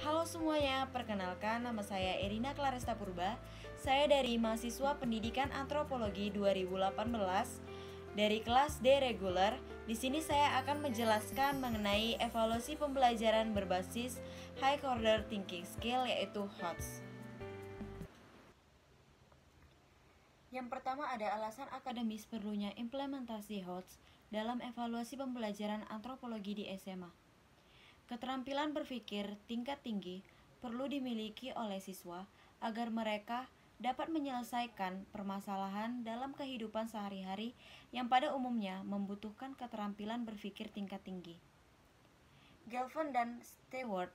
Halo semuanya, perkenalkan nama saya Erina Claresta Purba. Saya dari mahasiswa Pendidikan Antropologi 2018 dari kelas D reguler. Di sini saya akan menjelaskan mengenai evaluasi pembelajaran berbasis High Order Thinking Skill yaitu HOTS. Yang pertama ada alasan akademis perlunya implementasi HOTS dalam evaluasi pembelajaran antropologi di SMA. Keterampilan berpikir tingkat tinggi perlu dimiliki oleh siswa agar mereka dapat menyelesaikan permasalahan dalam kehidupan sehari-hari yang pada umumnya membutuhkan keterampilan berpikir tingkat tinggi. Galvin dan Stewart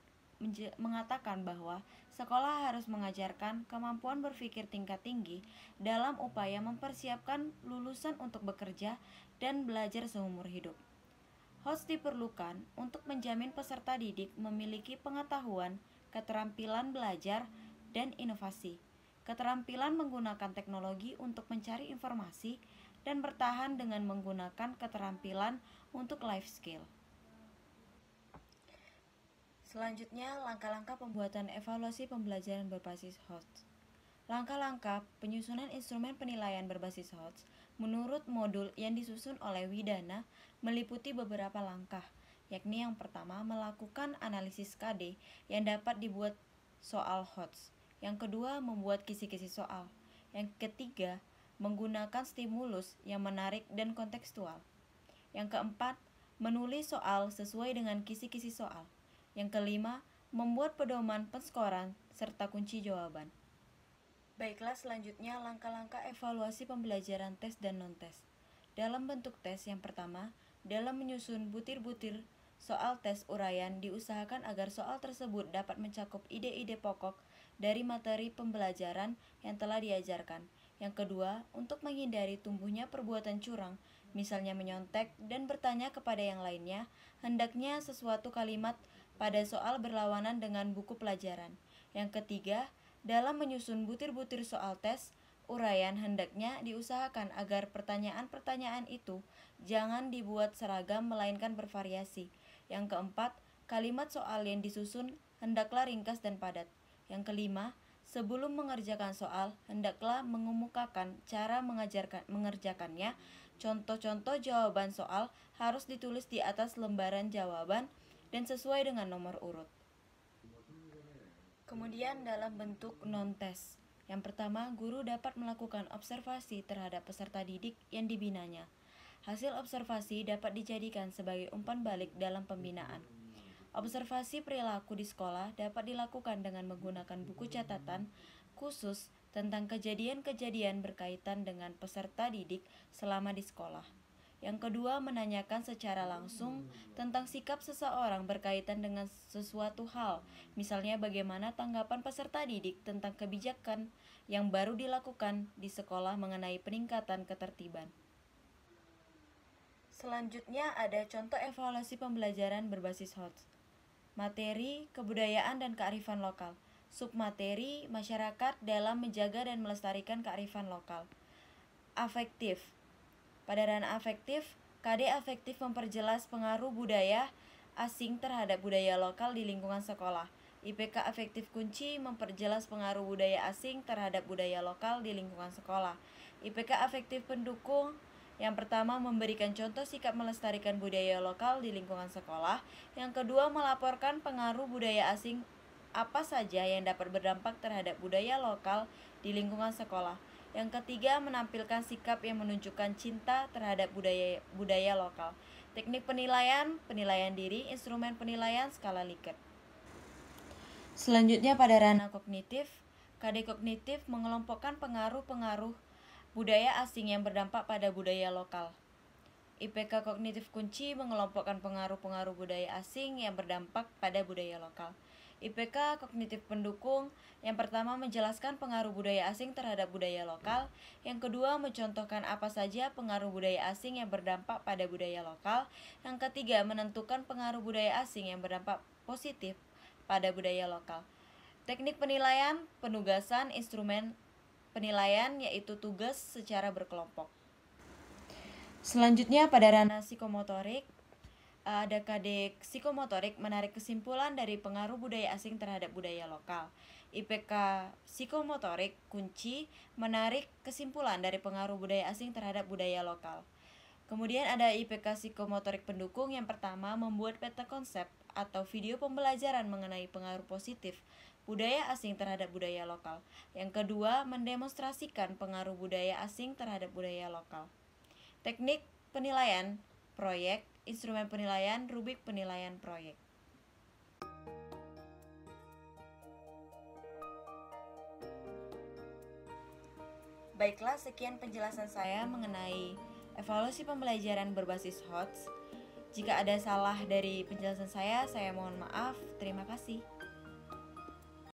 mengatakan bahwa sekolah harus mengajarkan kemampuan berpikir tingkat tinggi dalam upaya mempersiapkan lulusan untuk bekerja dan belajar seumur hidup. HOTS diperlukan untuk menjamin peserta didik memiliki pengetahuan, keterampilan belajar, dan inovasi, keterampilan menggunakan teknologi untuk mencari informasi, dan bertahan dengan menggunakan keterampilan untuk life skill. Selanjutnya, langkah-langkah pembuatan evaluasi pembelajaran berbasis HOTS. Langkah-langkah penyusunan instrumen penilaian berbasis HOTS menurut modul yang disusun oleh Widana meliputi beberapa langkah, yakni yang pertama melakukan analisis KD yang dapat dibuat soal HOTS, yang kedua membuat kisi-kisi soal, yang ketiga menggunakan stimulus yang menarik dan kontekstual, yang keempat menulis soal sesuai dengan kisi-kisi soal, yang kelima membuat pedoman penskoran serta kunci jawaban. Baiklah, selanjutnya langkah-langkah evaluasi pembelajaran tes dan non-tes. Dalam bentuk tes yang pertama, dalam menyusun butir-butir soal tes uraian diusahakan agar soal tersebut dapat mencakup ide-ide pokok dari materi pembelajaran yang telah diajarkan. Yang kedua, untuk menghindari tumbuhnya perbuatan curang, misalnya menyontek dan bertanya kepada yang lainnya, hendaknya sesuatu kalimat pada soal berlawanan dengan buku pelajaran. Yang ketiga, dalam menyusun butir-butir soal tes, uraian hendaknya diusahakan agar pertanyaan-pertanyaan itu jangan dibuat seragam melainkan bervariasi. Yang keempat, kalimat soal yang disusun hendaklah ringkas dan padat. Yang kelima, sebelum mengerjakan soal, hendaklah mengemukakan cara mengerjakannya. Contoh-contoh jawaban soal harus ditulis di atas lembaran jawaban dan sesuai dengan nomor urut. Kemudian dalam bentuk non-tes. Yang pertama, guru dapat melakukan observasi terhadap peserta didik yang dibinanya. Hasil observasi dapat dijadikan sebagai umpan balik dalam pembinaan. Observasi perilaku di sekolah dapat dilakukan dengan menggunakan buku catatan khusus tentang kejadian-kejadian berkaitan dengan peserta didik selama di sekolah. Yang kedua, menanyakan secara langsung tentang sikap seseorang berkaitan dengan sesuatu hal, misalnya bagaimana tanggapan peserta didik tentang kebijakan yang baru dilakukan di sekolah mengenai peningkatan ketertiban. Selanjutnya ada contoh evaluasi pembelajaran berbasis HOTS. Materi, kebudayaan dan kearifan lokal. Submateri, masyarakat dalam menjaga dan melestarikan kearifan lokal. Afektif. Pada ranah afektif, KD afektif memperjelas pengaruh budaya asing terhadap budaya lokal di lingkungan sekolah. IPK afektif kunci memperjelas pengaruh budaya asing terhadap budaya lokal di lingkungan sekolah. IPK afektif pendukung yang pertama memberikan contoh sikap melestarikan budaya lokal di lingkungan sekolah. Yang kedua melaporkan pengaruh budaya asing apa saja yang dapat berdampak terhadap budaya lokal di lingkungan sekolah. Yang ketiga menampilkan sikap yang menunjukkan cinta terhadap budaya lokal. Teknik penilaian, penilaian diri, instrumen penilaian, skala Likert. Selanjutnya pada ranah kognitif, KD kognitif mengelompokkan pengaruh-pengaruh budaya asing yang berdampak pada budaya lokal. IPK kognitif kunci mengelompokkan pengaruh-pengaruh budaya asing yang berdampak pada budaya lokal. IPK kognitif pendukung yang pertama menjelaskan pengaruh budaya asing terhadap budaya lokal, yang kedua mencontohkan apa saja pengaruh budaya asing yang berdampak pada budaya lokal, yang ketiga menentukan pengaruh budaya asing yang berdampak positif pada budaya lokal. Teknik penilaian, penugasan, instrumen penilaian yaitu tugas secara berkelompok. Selanjutnya pada ranah psikomotorik, Ada KD psikomotorik menarik kesimpulan dari pengaruh budaya asing terhadap budaya lokal. IPK psikomotorik kunci menarik kesimpulan dari pengaruh budaya asing terhadap budaya lokal. Kemudian ada IPK psikomotorik pendukung. Yang pertama, membuat peta konsep atau video pembelajaran mengenai pengaruh positif budaya asing terhadap budaya lokal. Yang kedua, mendemonstrasikan pengaruh budaya asing terhadap budaya lokal. Teknik penilaian proyek, instrumen penilaian, rubrik penilaian proyek. Baiklah, sekian penjelasan saya mengenai evaluasi pembelajaran berbasis HOTS. Jika ada salah dari penjelasan saya mohon maaf. Terima kasih.